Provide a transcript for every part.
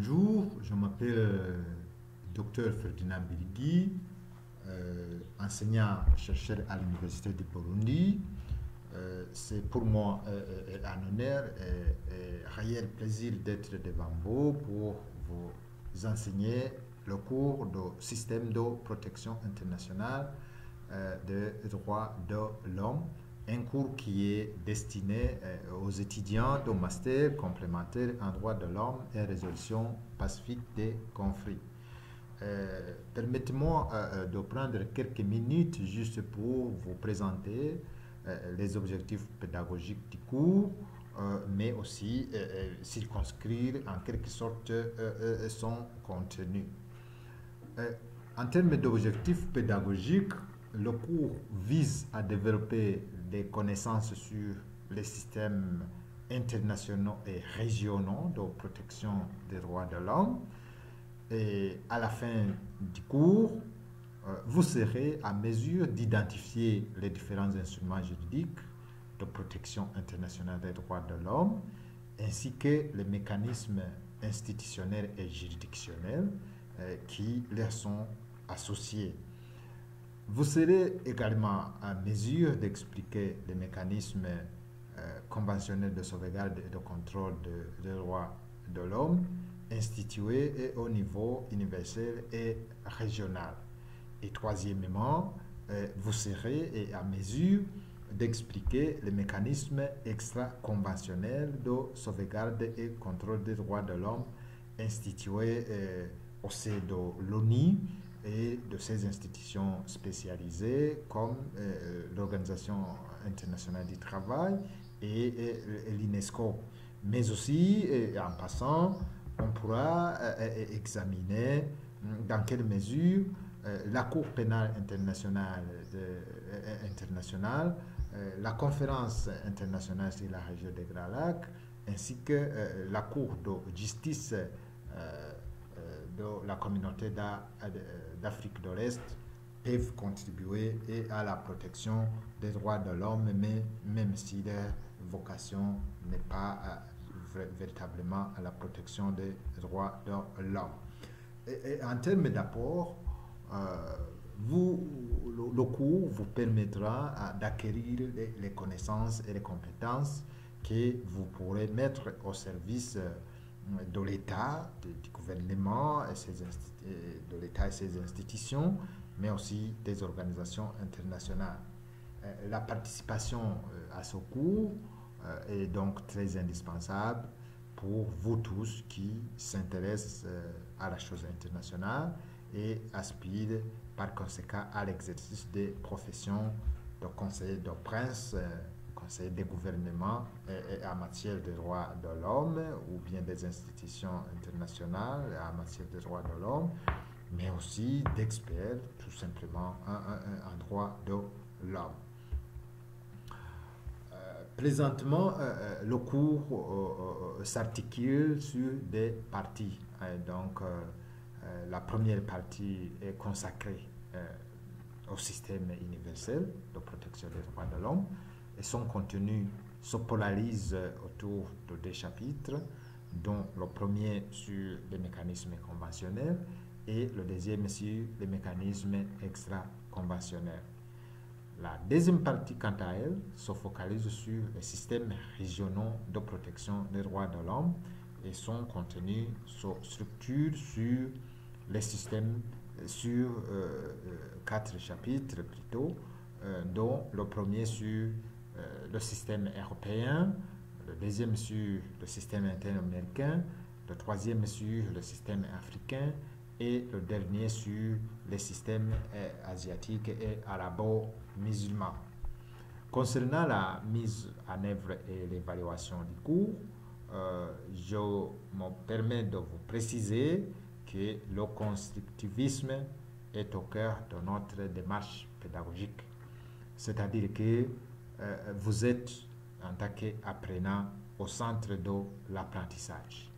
Bonjour, je m'appelle Dr Ferdinand Birigui, enseignant-chercheur à l'Université du Burundi. C'est pour moi un honneur et un réel plaisir d'être devant vous pour vous enseigner le cours de système de protection internationale des droits de l'homme, un cours qui est destiné aux étudiants de master complémentaire en droits de l'homme et résolution pacifique des conflits. Permettez-moi de prendre quelques minutes juste pour vous présenter les objectifs pédagogiques du cours, mais aussi circonscrire en quelque sorte son contenu. En termes d'objectifs pédagogiques, le cours vise à développer des connaissances sur les systèmes internationaux et régionaux de protection des droits de l'homme. Et à la fin du cours, vous serez à mesure d'identifier les différents instruments juridiques de protection internationale des droits de l'homme, ainsi que les mécanismes institutionnels et juridictionnels qui leur sont associés. Vous serez également à mesure d'expliquer les mécanismes conventionnels de sauvegarde et de contrôle des droits de l'homme institués au niveau universel et régional. Et troisièmement, vous serez à mesure d'expliquer les mécanismes extra-conventionnels de sauvegarde et contrôle des droits de l'homme institués au sein de l'ONU et de ses institutions spécialisées comme l'Organisation internationale du travail et l'UNESCO. Mais aussi, en passant, on pourra examiner dans quelle mesure la Cour pénale internationale, la Conférence internationale sur la région des Grands Lacs, ainsi que la Cour de justice de la communauté d'Afrique de l'Est peuvent contribuer à la protection des droits de l'homme, même si leur vocation n'est pas véritablement à la protection des droits de l'homme. Et en termes d'apport, le cours vous permettra d'acquérir les connaissances et les compétences que vous pourrez mettre au service de l'État, du gouvernement, de l'État et ses institutions, mais aussi des organisations internationales. La participation à ce cours est donc très indispensable pour vous tous qui s'intéressent à la chose internationale et aspirent par conséquent à l'exercice des professions de conseiller de prince, conseiller des gouvernements et en matière de droits de l'homme ou bien des institutions internationales en matière de droits de l'homme, mais aussi d'experts tout simplement en droits de l'homme. Présentement, le cours s'articule sur des parties. Donc, la première partie est consacrée au système universel de protection des droits de l'homme et son contenu se polarise autour de deux chapitres, dont le premier sur les mécanismes conventionnels et le deuxième sur les mécanismes extra-conventionnels. La deuxième partie, quant à elle, se focalise sur les systèmes régionaux de protection des droits de l'homme et son contenu se structure sur les systèmes, sur quatre chapitres plutôt, dont le premier sur le système européen, le deuxième sur le système interaméricain, le troisième sur le système africain et le dernier sur les systèmes asiatiques et arabo-musulmans. Concernant la mise en œuvre et l'évaluation du cours, je me permets de vous préciser que le constructivisme est au cœur de notre démarche pédagogique. C'est-à-dire que vous êtes, en tant qu'apprenant, au centre de l'apprentissage.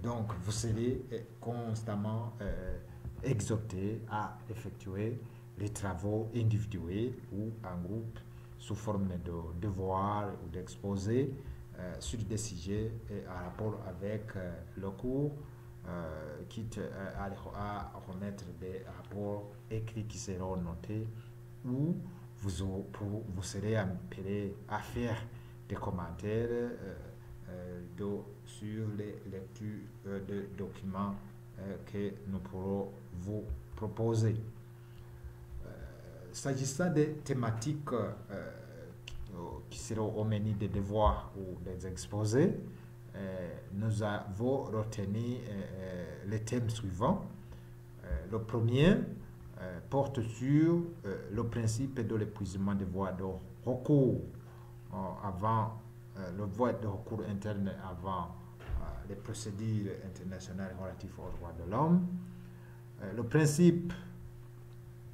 Donc, vous serez constamment exhorté à effectuer les travaux individuels ou en groupe sous forme de devoirs ou d'exposés sur des sujets en rapport avec le cours quitte à remettre des rapports écrits qui seront notés, ou vous serez appelé à faire des commentaires sur les lectures de documents que nous pourrons vous proposer. S'agissant des thématiques qui seront au menu des devoirs ou des exposés, nous avons retenu les thèmes suivants. Le premier porte sur le principe de l'épuisement des voies de recours avant le voie de recours interne avant les procédures internationales relatives aux droits de l'homme. Le principe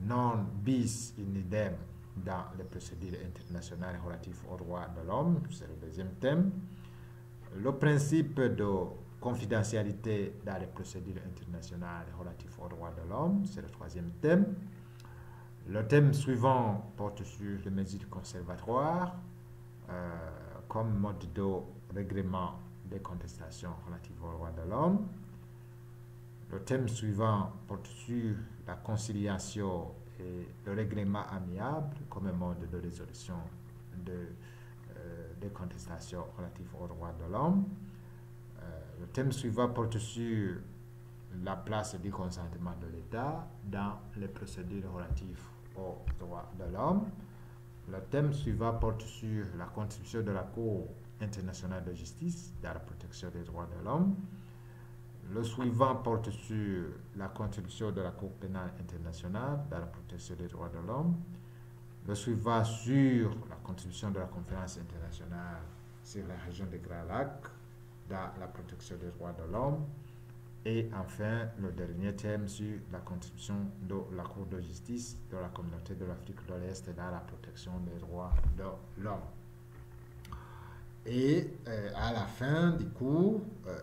non bis in idem dans les procédures internationales relatives aux droits de l'homme, c'est le deuxième thème. Le principe de confidentialité dans les procédures internationales relatives aux droits de l'homme, c'est le troisième thème. Le thème suivant porte sur les mesures conservatoires comme mode de règlement des contestations relatives aux droits de l'homme. Le thème suivant porte sur la conciliation et le règlement amiable comme mode de résolution des contestations relatives aux droits de l'homme. Le thème suivant porte sur la place du consentement de l'État dans les procédures relatives aux droits de l'homme. Le thème suivant porte sur la contribution de la Cour internationale de justice dans la protection des droits de l'homme. Le suivant porte sur la contribution de la Cour pénale internationale dans la protection des droits de l'homme. Le suivant sur la contribution de la Conférence internationale sur la région des Grands Lacs dans la protection des droits de l'homme. Et enfin, le dernier thème sur la contribution de la Cour de justice de la communauté de l'Afrique de l'Est dans la protection des droits de l'homme. Et à la fin du cours,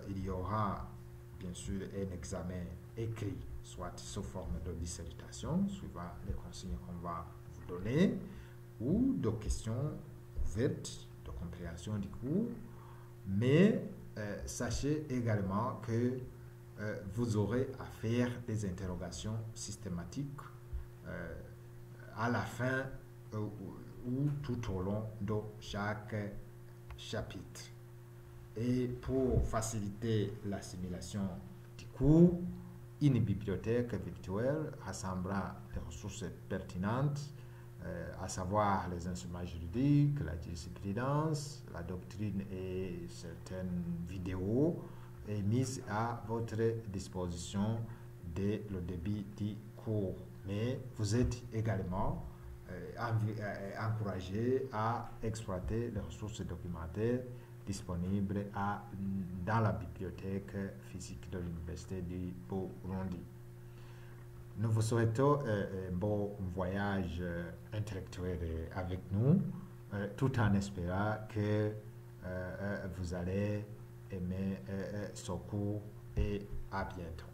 il y aura bien sûr un examen écrit, soit sous forme de dissertation, suivant les consignes qu'on va vous donner, ou de questions ouvertes de compréhension du cours. Mais sachez également que vous aurez à faire des interrogations systématiques à la fin ou tout au long de chaque chapitre. Et pour faciliter l'assimilation du cours, une bibliothèque virtuelle rassemblera les ressources pertinentes, à savoir les instruments juridiques, la jurisprudence, la doctrine et certaines vidéos est mise à votre disposition dès le début du cours. Mais vous êtes également encouragé à exploiter les ressources documentaires disponibles dans la bibliothèque physique de l'Université du Burundi. Nous vous souhaitons un bon voyage intellectuel avec nous, tout en espérant que vous allez aimer ce cours et à bientôt.